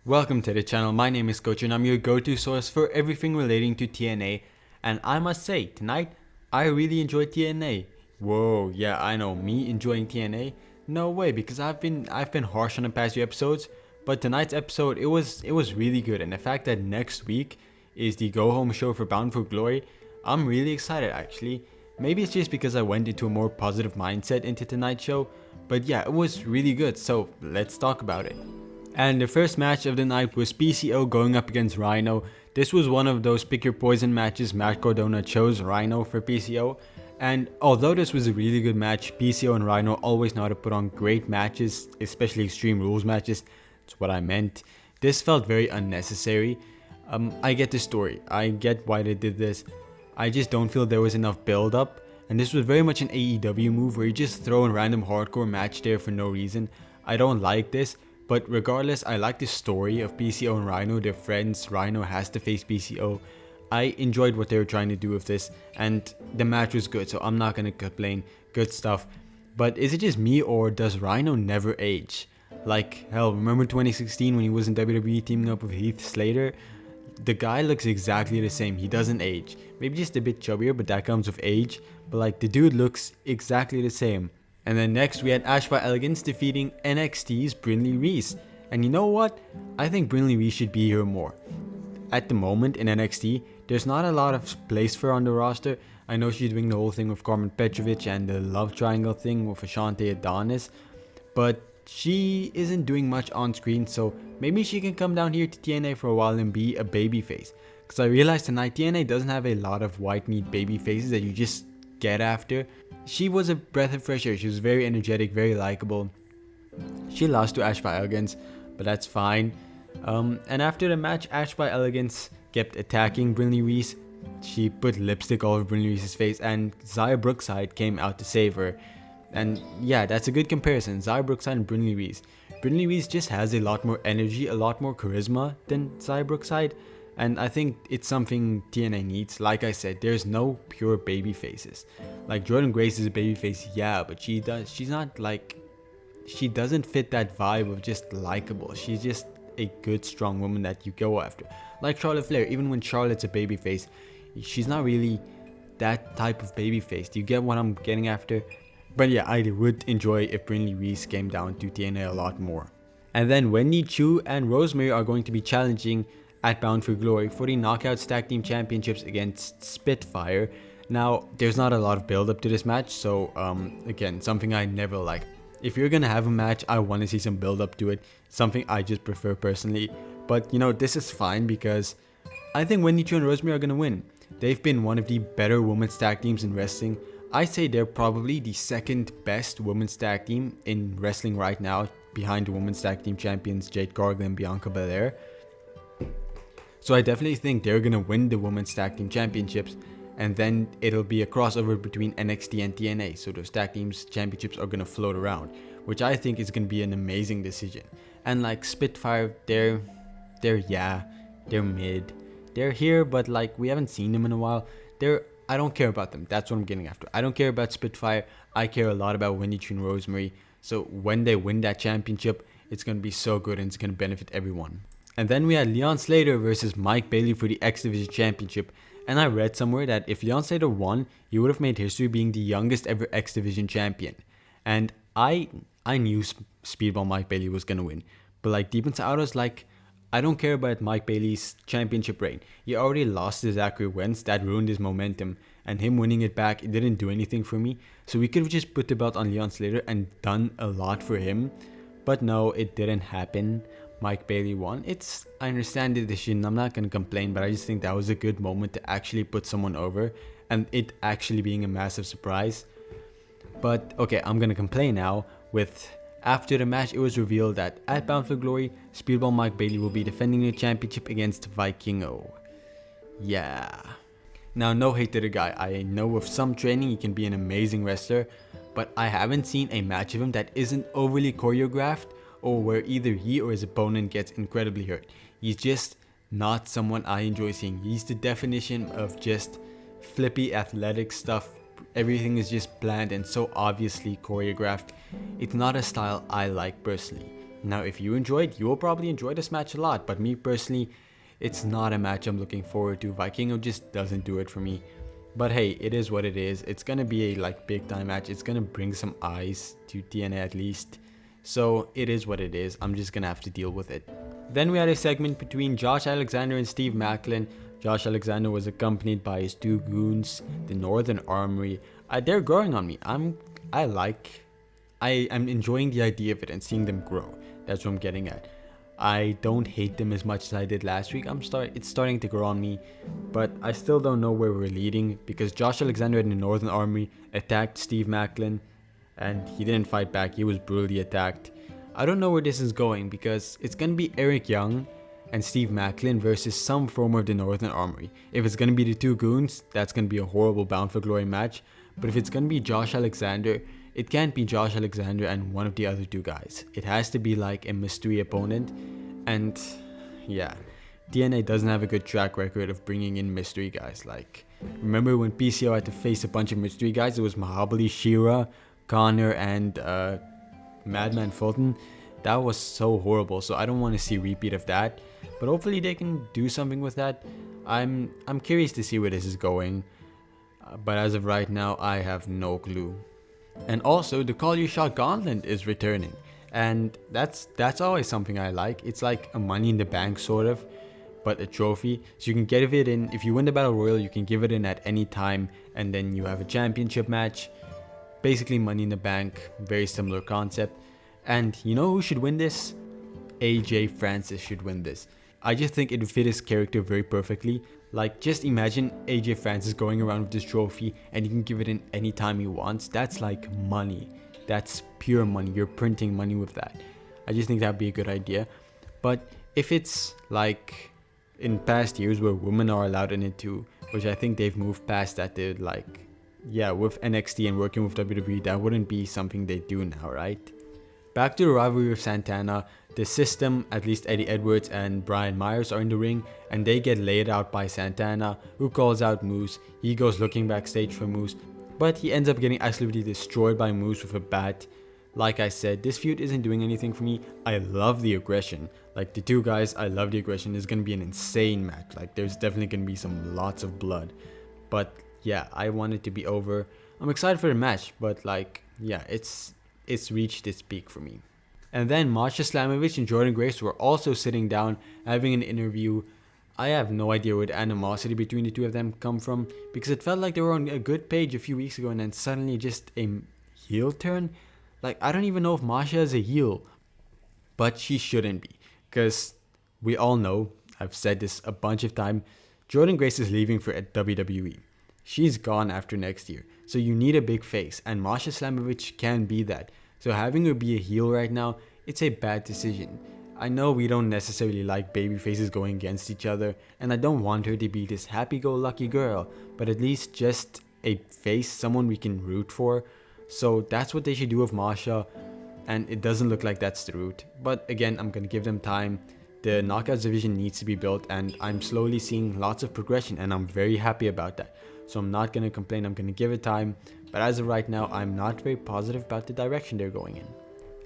Welcome to the channel. My name is Coach and I'm your go-to source for everything relating to TNA. And I must say, tonight, I really enjoyed TNA. Whoa, yeah, I know, me enjoying TNA? No way, because I've been harsh on the past few episodes, but tonight's episode, it was really good. And the fact that next week is the go-home show for Bound for Glory, I'm really excited actually. Maybe it's just because I went into a more positive mindset into tonight's show, but yeah, it was really good, so let's talk about it. And the first match of the night was PCO going up against Rhino. This was one of those pick your poison matches. Matt Cardona chose Rhino for PCO. And although this was a really good match, PCO and Rhino always know how to put on great matches, especially Extreme Rules matches. That's what I meant. This felt very unnecessary. I get the story. I get why they did this. I just don't feel there was enough build up. And this was very much an AEW move where you just throw a random hardcore match there for no reason. I don't like this. But regardless, I like the story of PCO and Rhino. They're friends. Rhino has to face PCO. I enjoyed what they were trying to do with this, and the match was good, so I'm not gonna complain. Good stuff. But is it just me, or does Rhino never age? Like, hell, remember 2016 when he was in WWE teaming up with Heath Slater? The guy looks exactly the same. He doesn't age. Maybe just a bit chubbier, but that comes with age. But like, the dude looks exactly the same. And then next we had Ash by Elegance defeating NXT's Brinley Reece. And you know what? I think Brinley Reece should be here more. At the moment in NXT, there's not a lot of place for her on the roster. I know she's doing the whole thing with Carmen Petrovic and the love triangle thing with Ashante Adonis. But she isn't doing much on screen, so maybe she can come down here to TNA for a while and be a babyface. Because I realized tonight TNA doesn't have a lot of white meat baby faces that you just get after. She was a breath of fresh air. She was very energetic, very likable. She lost to Ash by Elegance, but that's fine. And after the match, Ash by Elegance kept attacking Brinley Reece. She put lipstick all over Brinley Reece's face, and Xia Brookside came out to save her. And yeah, that's a good comparison, Xia Brookside and Brinley Reece. Brinley Reece just has a lot more energy, a lot more charisma than Xia Brookside. And I think it's something TNA needs. Like I said, there's no pure baby faces. Like Jordan Grace is a baby face, yeah, but she's not like, she doesn't fit that vibe of just likable. She's just a good, strong woman that you go after. Like Charlotte Flair, even when Charlotte's a baby face, she's not really that type of baby face. Do you get what I'm getting after? But yeah, I would enjoy if Brinley Reece came down to TNA a lot more. And then Wendy Chu and Rosemary are going to be challenging at Bound for Glory for the Knockouts Tag Team Championships against Spitfire. Now, there's not a lot of build up to this match, so again, something I never like. If you're gonna have a match, I want to see some build up to it, something I just prefer personally. But you know, this is fine because I think Wendy Chu and Rosemary are gonna win. They've been one of the better women's tag teams in wrestling. I say they're probably the second best women's tag team in wrestling right now, behind the women's tag team champions Jade Cargill and Bianca Belair. So I definitely think they're going to win the Women's Tag Team Championships, and then it'll be a crossover between NXT and TNA. So those tag teams championships are going to float around, which I think is going to be an amazing decision. And like Spitfire, they're mid. They're here, but like we haven't seen them in a while. I don't care about them. That's what I'm getting after. I don't care about Spitfire. I care a lot about Wendy Chu and Rosemary. So when they win that championship, it's going to be so good and it's going to benefit everyone. And then we had Leon Slater versus Mike Bailey for the X Division Championship. And I read somewhere that if Leon Slater won, he would have made history being the youngest ever X Division champion. And I knew Speedball Mike Bailey was going to win. But like deep inside, I was like, I don't care about Mike Bailey's championship reign. He already lost to Zachary Wentz. That ruined his momentum. And him winning it back, it didn't do anything for me. So we could have just put the belt on Leon Slater and done a lot for him. But no, it didn't happen. Mike Bailey won. I understand the decision, I'm not going to complain, but I just think that was a good moment to actually put someone over, and it actually being a massive surprise. But okay, I'm going to complain now with, after the match it was revealed that at Bound for Glory, Speedball Mike Bailey will be defending the championship against Vikingo. Yeah. Now, no hate to the guy, I know with some training he can be an amazing wrestler, but I haven't seen a match of him that isn't overly choreographed, or where either he or his opponent gets incredibly hurt. He's just not someone I enjoy seeing. He's the definition of just flippy athletic stuff. Everything is just planned and so obviously choreographed. It's not a style I like personally. Now, if you enjoyed, you will probably enjoy this match a lot. But me personally, it's not a match I'm looking forward to. Vikingo just doesn't do it for me. But hey, it is what it is. It's gonna be a like big time match. It's gonna bring some eyes to TNA at least. So it is what it is. I'm just gonna have to deal with it. Then we had a segment between Josh Alexander and Steve Macklin. Josh Alexander was accompanied by his two goons, the Northern Armory. They're growing on me. I'm enjoying the idea of it and seeing them grow. That's what I'm getting at. I don't hate them as much as I did last week. It's starting to grow on me, but I still don't know where we're leading because Josh Alexander and the Northern Army attacked Steve Macklin, and he didn't fight back. He was brutally attacked. I don't know where this is going because it's gonna be Eric Young and Steve Macklin versus some form of the Northern Armory. If it's gonna be the two goons, that's gonna be a horrible Bound for Glory match. But if it's gonna be Josh Alexander, it can't be Josh Alexander and one of the other two guys. It has to be like a mystery opponent. And yeah, TNA doesn't have a good track record of bringing in mystery guys. Like, remember when PCO had to face a bunch of mystery guys? It was Mahabali, Shira, Connor, and Madman Fulton. That was so horrible. So I don't want to see a repeat of that. But hopefully they can do something with that. I'm curious to see where this is going. But as of right now, I have no clue. And also, the Call Your Shot Gauntlet is returning. And that's always something I like. It's like a Money in the Bank sort of, but a trophy. So you can give it in, if you win the Battle Royal, you can give it in at any time. And then you have a championship match. Basically Money in the Bank, very similar concept. And you know who should win this? AJ Francis should win this. I just think it would fit his character very perfectly. Like, just imagine AJ Francis going around with this trophy and he can give it in anytime he wants. That's like money. That's pure money. You're printing money with that. I just think that'd be a good idea. But if it's like in past years where women are allowed in it too, which I think they've moved past that, they're like, yeah, with NXT and working with WWE, that wouldn't be something they do now, right? Back to the rivalry with Santana. The System, at least Eddie Edwards and Brian Myers, are in the ring, and they get laid out by Santana, who calls out Moose. He goes looking backstage for Moose, but he ends up getting absolutely destroyed by Moose with a bat. Like I said, this feud isn't doing anything for me. I love the aggression. Like, the two guys, I love the aggression. It's going to be an insane match. Like, there's definitely going to be lots of blood. But yeah, I want it to be over. I'm excited for the match, but like, yeah, it's reached its peak for me. And then Masha Slamovich and Jordan Grace were also sitting down having an interview. I have no idea where the animosity between the two of them come from, because it felt like they were on a good page a few weeks ago and then suddenly just a heel turn. Like, I don't even know if Masha is a heel, but she shouldn't be, because we all know, I've said this a bunch of times, Jordan Grace is leaving for WWE. She's gone after next year, so you need a big face, and Masha Slamovich can be that. So having her be a heel right now, it's a bad decision. I know we don't necessarily like baby faces going against each other, and I don't want her to be this happy-go-lucky girl, but at least just a face, someone we can root for. So that's what they should do with Masha, and it doesn't look like that's the route. But again, I'm gonna give them time. The Knockouts division needs to be built, and I'm slowly seeing lots of progression, and I'm very happy about that. So I'm not gonna complain, I'm gonna give it time. But as of right now, I'm not very positive about the direction they're going in.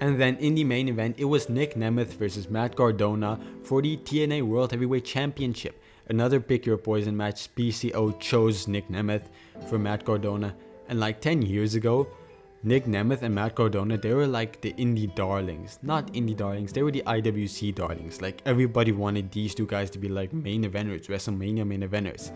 And then in the main event, it was Nick Nemeth versus Matt Cardona for the TNA World Heavyweight Championship. Another pick your poison match. PCO chose Nick Nemeth for Matt Cardona. And like 10 years ago, Nick Nemeth and Matt Cardona, they were like the indie darlings. Not indie darlings, they were the IWC darlings. Like, everybody wanted these two guys to be like main eventers, WrestleMania main eventers.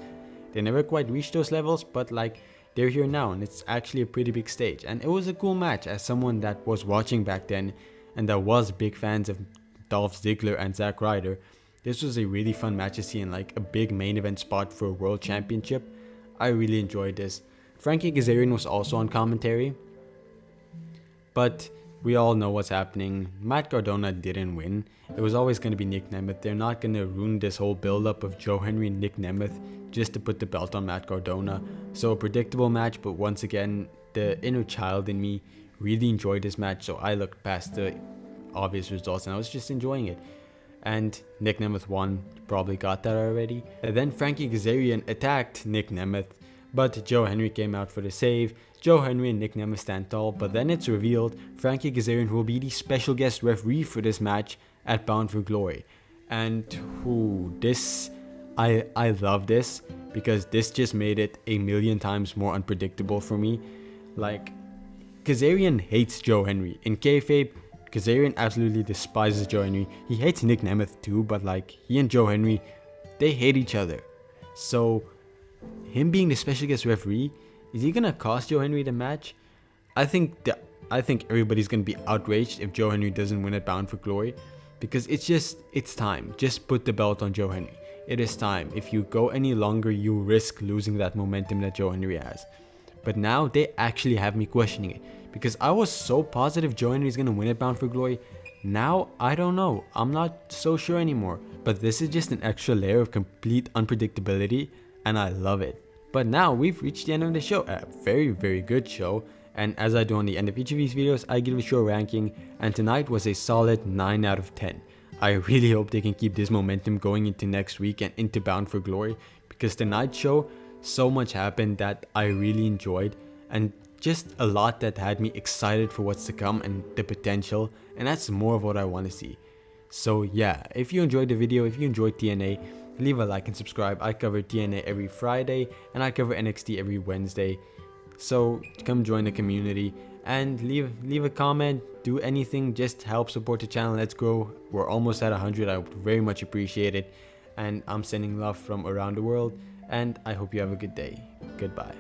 They never quite reached those levels, but like, they're here now, and it's actually a pretty big stage. And it was a cool match. As someone that was watching back then and that was big fans of Dolph Ziggler and Zack Ryder, this was a really fun match to see in like a big main event spot for a world championship. I really enjoyed this. Frankie Kazarian was also on commentary, but we all know what's happening. Matt Cardona didn't win. It was always going to be Nick Nemeth. They're not going to ruin this whole build-up of Joe Henry and Nick Nemeth just to put the belt on Matt Cardona. So a predictable match, but once again, the inner child in me really enjoyed this match, so I looked past the obvious results and I was just enjoying it. And Nick Nemeth won. You probably got that already. And then Frankie Kazarian attacked Nick Nemeth, but Joe Henry came out for the save. Joe Henry and Nick Nemeth stand tall, but then it's revealed Frankie Kazarian will be the special guest referee for this match at Bound for Glory. And I love this because this just made it a million times more unpredictable for me. Like, Kazarian hates Joe Henry. In kayfabe, Kazarian absolutely despises Joe Henry. He hates Nick Nemeth too, but like, he and Joe Henry, they hate each other. So, him being the special guest referee, is he gonna cost Joe Henry the match? I think everybody's gonna be outraged if Joe Henry doesn't win at Bound for Glory, because it's time. Just put the belt on Joe Henry. It is time. If you go any longer, you risk losing that momentum that Joe Henry has. But now they actually have me questioning it, because I was so positive Joe Henry is gonna win at Bound for Glory. Now I don't know. I'm not so sure anymore. But this is just an extra layer of complete unpredictability, and I love it. But now we've reached the end of the show. A very, very good show. And as I do on the end of each of these videos, I give a show ranking, and tonight was a solid 9 out of 10. I really hope they can keep this momentum going into next week and into Bound for Glory, because tonight's show, so much happened that I really enjoyed, and just a lot that had me excited for what's to come and the potential, and that's more of what I want to see. So yeah, if you enjoyed the video, if you enjoyed TNA, leave a like and subscribe. I cover TNA every Friday, and I cover NXT every Wednesday. So come join the community and leave a comment, do anything, just help support the channel. Let's grow. We're almost at 100. I would very much appreciate it. And I'm sending love from around the world, and I hope you have a good day. Goodbye.